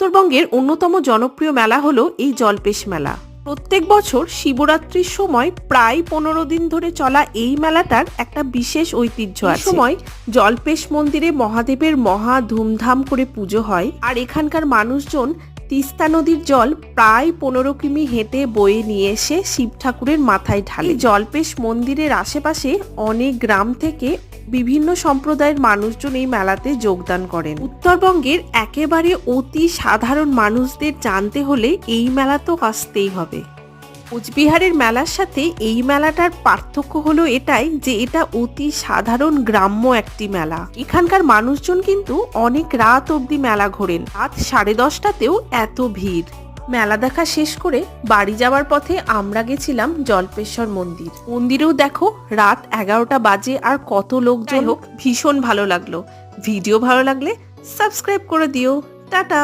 উত্তরবঙ্গের অন্যতম জনপ্রিয় মেলা হলো এই জল্পেশ মেলা। প্রত্যেক বছর শিবরাত্রির সময় প্রায় 15 দিন ধরে চলা এই মেলাটার একটা বিশেষ ঐতিহ্য আছে। সময় জল্পেশ মন্দিরে মহাদেবের মহা ধুমধাম করে পুজো হয়, আর এখানকার মানুষজন তিস্তা নদীর জল প্রায় 15 কিমি হেঁটে বয়ে নিয়ে এসে শিব ঠাকুরের মাথায় ঢালে। জল্পেশ মন্দিরের আশেপাশে অনেক গ্রাম থেকে বিভিন্ন সম্প্রদায়ের মানুষজন এই মেলাতে যোগদান করেন। উত্তরবঙ্গের একেবারে অতি সাধারণ মানুষদের জানতে হলে এই মেলা তো আসতেই হবে। কোচবিহারের মেলার সাথে এই মেলাটার পার্থক্য হলো এটাই যে এটা অতি সাধারণ গ্রাম্য একটি মেলা। এখানকার মানুষজন কিন্তু অনেক রাত অবধি মেলা ঘোরেন। রাত 10:30টাতেও এত ভিড়। মেলা দেখা শেষ করে বাড়ি যাওয়ার পথে আমরা গেছিলাম জল্পেশ্বর মন্দির। মন্দিরেও দেখো রাত 11টা বাজে আর কত লোকজন। হোক, ভীষণ ভালো লাগলো। ভিডিও ভালো লাগলে সাবস্ক্রাইব করে দিও। টাটা।